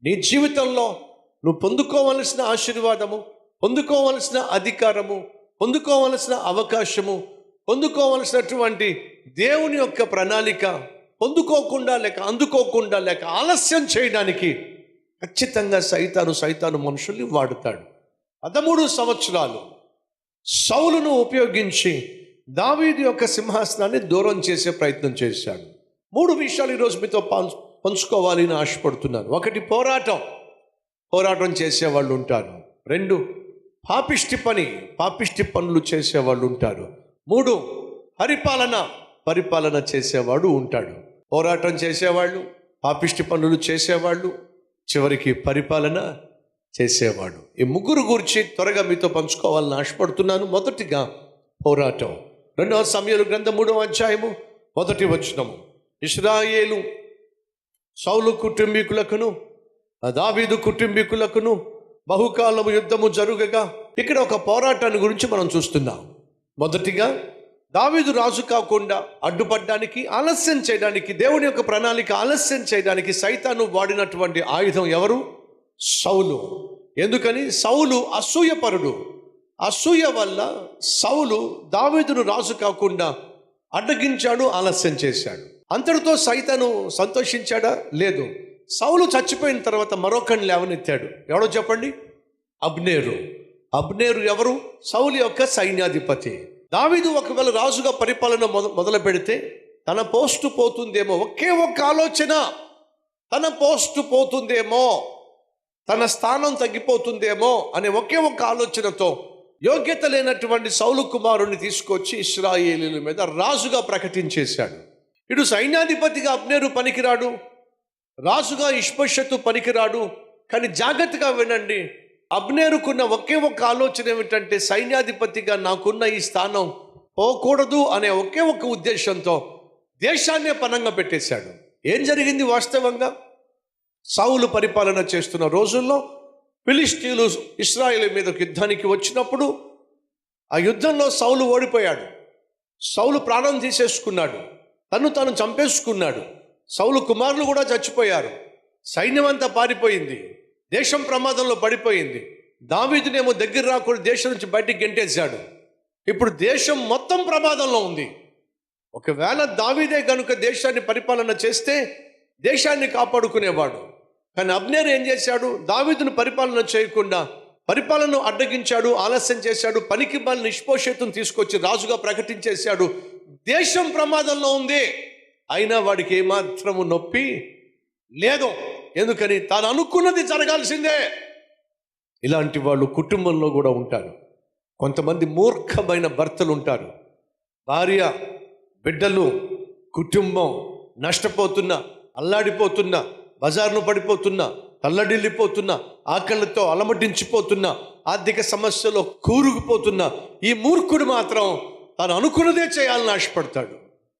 నీ జీవితంలో నువ్వు పొందుకోవలసిన ఆశీర్వాదము, పొందుకోవలసిన అధికారము, పొందుకోవలసిన అవకాశము, పొందుకోవలసినటువంటి దేవుని యొక్క ప్రణాళిక పొందుకోకుండా లేక అందుకోకుండా లేక ఆలస్యం చేయడానికి ఖచ్చితంగా సైతాను మనుషుల్ని వాడుతాడు. 13 సంవత్సరాలు సౌలును ఉపయోగించి దావీదు యొక్క సింహాసనాన్ని దూరం చేసే ప్రయత్నం చేశాడు. 3 విషయాలు ఈరోజు మీతో పంచుకోవాలని ఆశపడుతున్నాను. 1, పోరాటం చేసేవాళ్ళు ఉంటారు. 2, పాపిష్టి పనులు చేసేవాళ్ళు ఉంటారు. 3, పరిపాలన చేసేవాడు ఉంటాడు. పోరాటం చేసేవాళ్ళు, పాపిష్టి పనులు చేసేవాళ్ళు, చివరికి పరిపాలన చేసేవాడు. ఈ 3 గురించి త్వరగా మీతో పంచుకోవాలని ఆశపడుతున్నాను. మొదటిగా పోరాటం. 2వ సమూయేలు గ్రంథం 3వ అధ్యాయము 1వ వచనము. ఇశ్రాయేలు సౌలు కుటుంబీకులకును దావీదు కుటుంబీకులకును బహుకాలము యుద్ధము జరుగగా, ఇక్కడ ఒక పోరాటాన్ని గురించి మనం చూస్తున్నాం. మొదటిగా దావీదు రాజు కాకుండా అడ్డుపడడానికి, ఆలస్యం చేయడానికి, దేవుని యొక్క ప్రణాళిక ఆలస్యం చేయడానికి సైతాను వాడినటువంటి ఆయుధం ఎవరు? సౌలు. ఎందుకని? సౌలు అసూయపరుడు. అసూయ వల్ల సౌలు దావీదును రాజు కాకుండా అడ్డగించాడు, ఆలస్యం చేశాడు. అంతటితో సైతాను సంతోషించాడా? లేదు. సౌలు చచ్చిపోయిన తర్వాత మరొకరిని లేవనెత్తాడు. ఎవడో చెప్పండి? అబ్నేరు ఎవరు? సౌలు యొక్క సైన్యాధిపతి. దావీదు ఒకవేళ రాజుగా పరిపాలన మొదలు పెడితే తన పోస్టు పోతుందేమో, ఒకే ఒక్క ఆలోచన, తన పోస్టు పోతుందేమో, తన స్థానం తగ్గిపోతుందేమో అనే ఒకే ఒక్క ఆలోచనతో యోగ్యత లేనటువంటి సౌలు కుమారుని తీసుకొచ్చి ఇశ్రాయేలీల మీద రాజుగా ప్రకటించేశాడు. ఇటు సైన్యాధిపతిగా అబ్నేరు పనికిరాడు, రాజుగా ఇష్బోషెతు పనికిరాడు. కానీ జాగ్రత్తగా వినండి, అబ్నేరుకున్న ఒకే ఒక్క ఆలోచన ఏమిటంటే సైన్యాధిపతిగా నాకున్న ఈ స్థానం పోకూడదు అనే ఒకే ఒక్క ఉద్దేశంతో దేశాన్నే పనంగా పెట్టేశాడు. ఏం జరిగింది వాస్తవంగా? సౌలు పరిపాలన చేస్తున్న రోజుల్లో ఫిలిష్తీయులు ఇశ్రాయేలు మీదకు యుద్ధానికి వచ్చినప్పుడు ఆ యుద్ధంలో సౌలు ఓడిపోయాడు. సౌలు ప్రాణం తీసేసుకున్నాడు, తను చంపేసుకున్నాడు. సౌలు కుమారులు కూడా చచ్చిపోయారు. సైన్యం అంతా పారిపోయింది, దేశం ప్రమాదంలో పడిపోయింది. దావీదునేమో దగ్గర రాకుండా దేశం నుంచి బయటికి గెంటేశాడు. ఇప్పుడు దేశం మొత్తం ప్రమాదంలో ఉంది. ఒకవేళ దావీదే కనుక దేశాన్ని పరిపాలన చేస్తే దేశాన్ని కాపాడుకునేవాడు. కానీ అబ్నేరు ఏం చేశాడు? దావీదును పరిపాలన చేయకుండా పరిపాలనను అడ్డగించాడు, ఆలస్యం చేశాడు. పనికి మాలిన ఇష్బోషెతును తీసుకొచ్చి రాజుగా ప్రకటించేశాడు. దేశం ప్రమాదంలో ఉంది, అయినా వాడికి ఏమాత్రము నొప్పి లేదు. ఎందుకని? తాను అనుకున్నది జరగాల్సిందే. ఇలాంటి వాళ్ళు కుటుంబంలో కూడా ఉంటారు. కొంతమంది మూర్ఖమైన భర్తలు ఉంటారు. భార్య, బిడ్డలు, కుటుంబం నష్టపోతున్నా, అల్లాడిపోతున్నా, బజార్ను పడిపోతున్నా, తల్లడిల్లిపోతున్నా, ఆకలితో అలమటించిపోతున్నా, ఆర్థిక సమస్యలో కూరుకుపోతున్నా ఈ మూర్ఖుడు మాత్రం తాను అనుకున్నదే చేయాలని ఆశపడతాడు.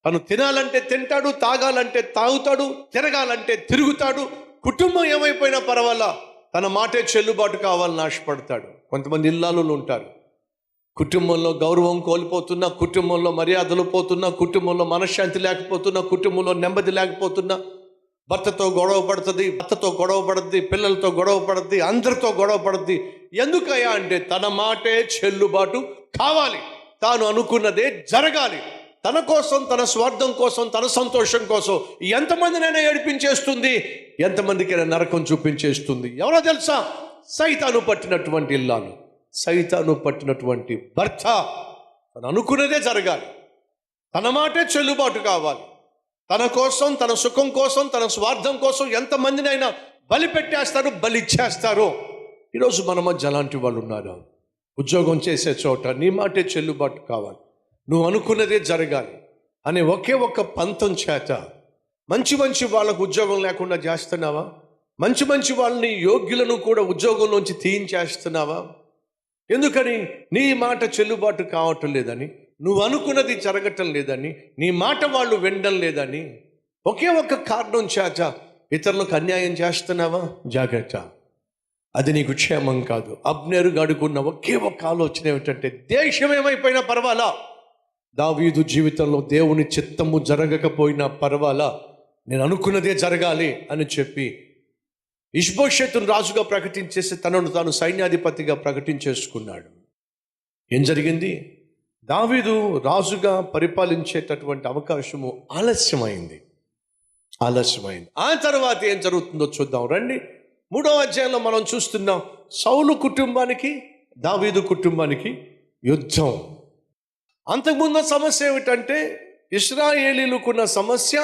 తను తినాలంటే తింటాడు, తాగాలంటే తాగుతాడు, తిరగాలంటే తిరుగుతాడు. కుటుంబం ఏమైపోయినా పర్వాలా, తన మాటే చెల్లుబాటు కావాలని ఆశపడతాడు. కొంతమంది ఇల్లాలు ఉంటారు. కుటుంబంలో గౌరవం కోల్పోతున్నా, కుటుంబంలో మర్యాదలు పోతున్నా, కుటుంబంలో మనశ్శాంతి లేకపోతున్నా, కుటుంబంలో నెమ్మది లేకపోతున్నా, భర్తతో గొడవ పడుతుంది, పిల్లలతో గొడవ పడుద్ది, అందరితో గొడవ పడుద్ది. ఎందుకయ్యా అంటే తన మాటే చెల్లుబాటు కావాలి, తాను అనుకున్నదే జరగాలి. తన కోసం, తన స్వార్థం కోసం, తన సంతోషం కోసం ఎంతమందినైనా ఏడిపించేస్తుంది, ఎంతమందికైనా నరకం చూపించేస్తుంది. ఎవరో తెలుసా? సైతాను పట్టినటువంటి ఇల్లాలు, సైతాను పట్టినటువంటి భర్త. తను అనుకున్నదే జరగాలి, తన మాటే చెల్లుబాటు కావాలి. తన కోసం, తన సుఖం కోసం, తన స్వార్థం కోసం ఎంతమందినైనా బలి పెట్టేస్తారు, బలిచ్చేస్తారు. ఈరోజు మన మధ్య అలాంటి వాళ్ళు ఉన్నారు. ఉద్యోగం చేసే చోట నీ మాటే చెల్లుబాటు కావాలి, నువ్వు అనుకున్నదే జరగాలి అనే ఒకే ఒక్క పంతం చేత మంచి వాళ్ళకు ఉద్యోగం లేకుండా చేస్తున్నావా? మంచి వాళ్ళని, యోగ్యులను కూడా ఉద్యోగంలోంచి తీయించేస్తున్నావా? ఎందుకని? నీ మాట చెల్లుబాటు కావటం లేదని, నువ్వు అనుకున్నది జరగటం లేదని, నీ మాట వాళ్ళు వినడం లేదని ఒకే ఒక్క కారణం చేత ఇతరులకు అన్యాయం చేస్తున్నావా? జాగ్రత్త, అది నీకు క్షేమం కాదు. అబ్నేరు గడుకున్న ఒకే ఒక్క ఆలోచన ఏమిటంటే దేశం ఏమైపోయినా పర్వాలా, దావీదు జీవితంలో దేవుని చిత్తము జరగకపోయినా పర్వాలా, నేను అనుకున్నదే జరగాలి అని చెప్పి ఇష్బోషెతును రాజుగా ప్రకటించేసి తనను తాను సైన్యాధిపతిగా ప్రకటించేసుకున్నాడు. ఏం జరిగింది? దావీదు రాజుగా పరిపాలించేటటువంటి అవకాశము ఆలస్యమైంది. ఆ తర్వాత ఏం జరుగుతుందో చూద్దాం రండి. 3వ అధ్యాయంలో మనం చూస్తున్నాం సౌలు కుటుంబానికి దావీదు కుటుంబానికి యుద్ధం. అంతకుముందు సమస్య ఏమిటంటే ఇశ్రాయేలీలకున్న సమస్య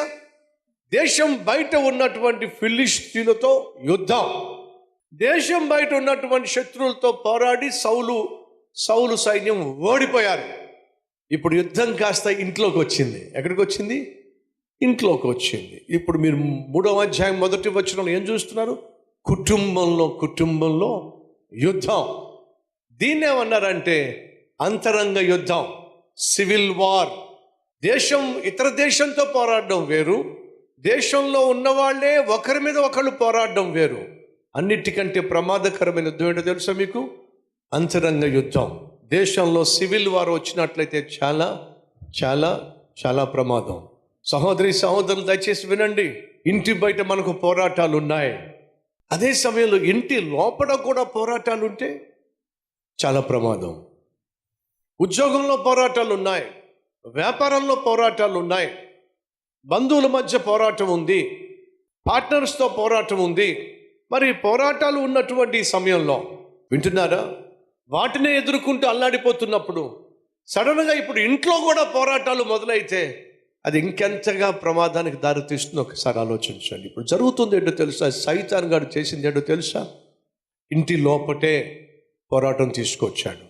దేశం బయట ఉన్నటువంటి ఫిలిష్తీయులతో యుద్ధం. దేశం బయట ఉన్నటువంటి శత్రువులతో పోరాడి సౌలు సైన్యం ఓడిపోయారు. ఇప్పుడు యుద్ధం కాస్త ఇంట్లోకి వచ్చింది. ఎక్కడికి వచ్చింది? ఇంట్లోకి వచ్చింది. ఇప్పుడు మీరు 3వ అధ్యాయం మొదటి వచనంలో ఏం చూస్తున్నారు? కుటుంబంలో యుద్ధం. దీన్ని ఏమన్నారంటే అంతరంగ యుద్ధం, సివిల్ వార్. దేశం ఇతర దేశంతో పోరాడడం వేరు, దేశంలో ఉన్నవాళ్లే ఒకరి మీద ఒకళ్ళు పోరాడడం వేరు. అన్నిటికంటే ప్రమాదకరమైన యుద్ధం ఏంటో తెలుసా మీకు? అంతరంగ యుద్ధం. దేశంలో సివిల్ వార్ వచ్చినట్లయితే చాలా చాలా చాలా ప్రమాదం. సహోదరి సహోదరులు దయచేసి వినండి. ఇంటి బయట మనకు పోరాటాలు ఉన్నాయి, అదే సమయంలో ఇంటి లోపల కూడా పోరాటాలు ఉంటే చాలా ప్రమాదం. ఉద్యోగంలో పోరాటాలు ఉన్నాయి, వ్యాపారంలో పోరాటాలు ఉన్నాయి, బంధువుల మధ్య పోరాటం ఉంది, పార్ట్నర్స్తో పోరాటం ఉంది. మరి పోరాటాలు ఉన్నటువంటి సమయంలో వింటున్నారా? వాటినే ఎదుర్కొంటూ అల్లాడిపోతున్నప్పుడు సడన్గా ఇప్పుడు ఇంట్లో కూడా పోరాటాలు మొదలైతే అది ఇంకెంతగా ప్రమాదానికి దారితీస్తుందో ఒకసారి ఆలోచించండి. ఇప్పుడు జరుగుతుంది ఏంటో తెలుసా? సైతాన్ గారు చేసింది ఏంటో తెలుసా? ఇంటి లోపటే పోరాటం తీసుకొచ్చాడు.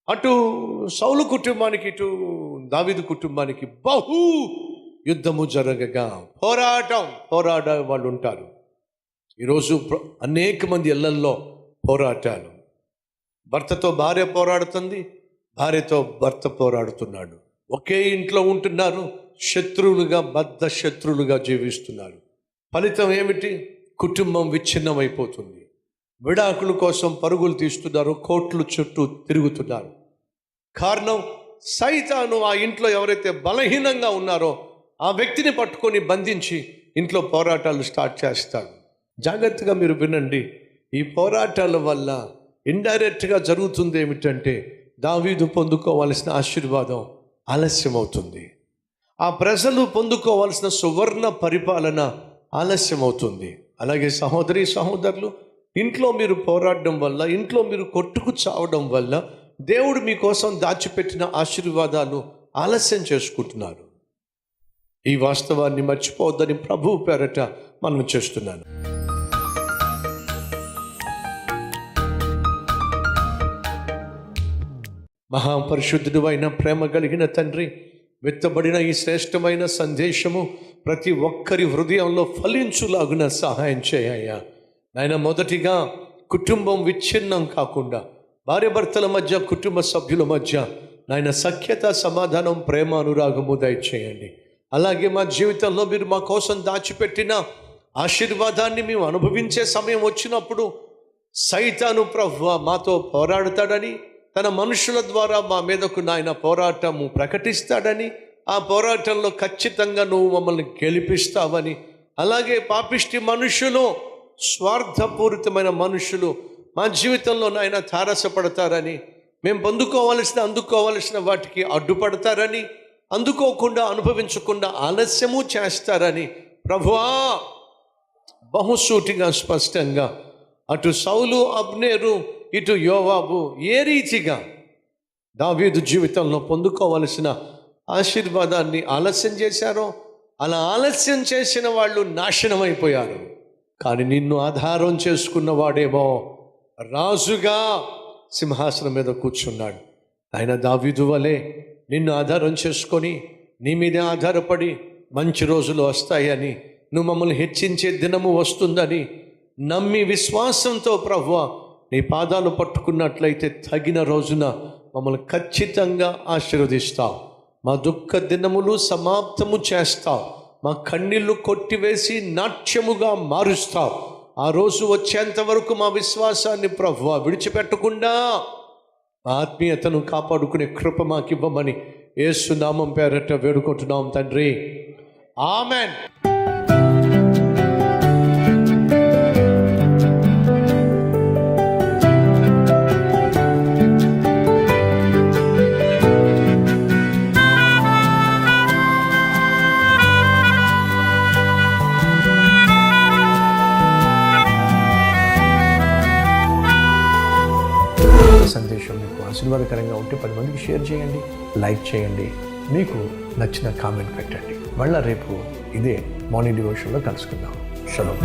అటు సౌలు కుటుంబానికి ఇటు దావీదు కుటుంబానికి బహు యుద్ధము జరగగా పోరాడే వాళ్ళు ఉంటారు. ఈరోజు అనేక మంది ఇళ్లల్లో పోరాటాలు. భర్తతో భార్య పోరాడుతుంది, భార్యతో భర్త పోరాడుతున్నాడు. ఒకే ఇంట్లో ఉంటున్నారు, శత్రువులుగా బద్ధ శత్రువులుగా జీవిస్తున్నారు. ఫలితం ఏమిటి? కుటుంబం విచ్ఛిన్నమైపోతుంది. విడాకుల కోసం పరుగులు తీస్తున్నారు, కోర్టుల చుట్టూ తిరుగుతున్నారు. కారణం సైతాను ఆ ఇంట్లో ఎవరైతే బలహీనంగా ఉన్నారో ఆ వ్యక్తిని పట్టుకొని బంధించి ఇంట్లో పోరాటాలు స్టార్ట్ చేస్తాడు. జాగ్రత్తగా మీరు వినండి. ఈ పోరాటాల వల్ల ఇండైరెక్ట్గా జరుగుతుంది ఏమిటంటే దావీదు పొందుకోవాల్సిన ఆశీర్వాదం ఆలస్యమవుతుంది. ఆ ప్రజలు పొందుకోవాల్సిన సువర్ణ పరిపాలన ఆలస్యమవుతుంది. అలాగే సహోదరి సహోదరులు, ఇంట్లో మీరు పోరాడడం వల్ల, ఇంట్లో మీరు కొట్టుకు చావడం వల్ల దేవుడు మీకోసం దాచిపెట్టిన ఆశీర్వాదాలు ఆలస్యం చేసుకుంటున్నారు. ఈ వాస్తవాన్ని మర్చిపోవద్దని ప్రభువు పేరట మనం చేస్తున్నాను. మహాపరిశుద్ధుడు అయిన ప్రేమ కలిగిన తండ్రి, వెత్తబడిన ఈ శ్రేష్టమైన సందేశము ప్రతి ఒక్కరి హృదయంలో ఫలించులాగున సహాయం చేయ్యా నాయన. మొదటిగా కుటుంబం విచ్ఛిన్నం కాకుండా, భార్యాభర్తల మధ్య, కుటుంబ సభ్యుల మధ్య నాయన సఖ్యత, సమాధానం, ప్రేమ, అనురాగము దయచేయండి. అలాగే మా జీవితంలో మీరు మా కోసం దాచిపెట్టిన ఆశీర్వాదాన్ని మేము అనుభవించే సమయం వచ్చినప్పుడు సైతాను ప్రభువా మాతో పోరాడతాడని, తన మనుషుల ద్వారా మా మీదకు నాయన పోరాటము ప్రకటిస్తాడని, ఆ పోరాటంలో ఖచ్చితంగా నువ్వు మమ్మల్ని గెలిపిస్తావని, అలాగే పాపిష్టి మనుషులు, స్వార్థపూరితమైన మనుషులు మా జీవితంలో నాయన తారసపడతారని, మేము అందుకోవలసిన వాటికి అడ్డుపడతారని, అందుకోకుండా అనుభవించకుండా ఆలస్యము చేస్తారని ప్రభువా బహుసూటిగా స్పష్టంగా అటు సౌలు, అబ్నేరు, ఇటు యోవాబు ఏ రీతిగా దావీదు జీవితంలో పొందుకోవలసిన ఆశీర్వాదాన్ని ఆలస్యం చేశారో, అలా ఆలస్యం చేసిన వాళ్ళు నాశనమైపోయారు. కానీ నిన్ను ఆధారం చేసుకున్న వాడేమో రాజుగా సింహాసనం మీద కూర్చున్నాడు. ఆయన దావీదు వలె నిన్ను ఆధారం చేసుకొని, నీ మీదే ఆధారపడి మంచి రోజులు వస్తాయని, నువ్వు మమ్మల్ని హెచ్చించే దినము వస్తుందని నమ్మి విశ్వాసంతో ప్రభువా నీ పాదాలు పట్టుకున్నట్లయితే తగిన రోజున మమ్మల్ని ఖచ్చితంగా ఆశీర్వదిస్తావు. మా దుఃఖ దినములు సమాప్తము చేస్తావు. మా కన్నీళ్లు కొట్టివేసి నాట్యముగా మారుస్తావు. ఆ రోజు వచ్చేంత వరకు మా విశ్వాసాన్ని ప్రభువా విడిచిపెట్టకుండా ఆత్మీయతను కాపాడుకునే కృప మాకివ్వమని యేసు నామం పేరట వేడుకుంటున్నాం తండ్రి. ఆమెన్. ఆశీర్వాదకరంగా ఉంటే 10 మందికి షేర్ చేయండి, లైక్ చేయండి, మీకు నచ్చిన కామెంట్ పెట్టండి. మళ్ళీ రేపు ఇదే మార్నింగ్ డివోషన్లో కలుసుకుందాం. షలోమ్.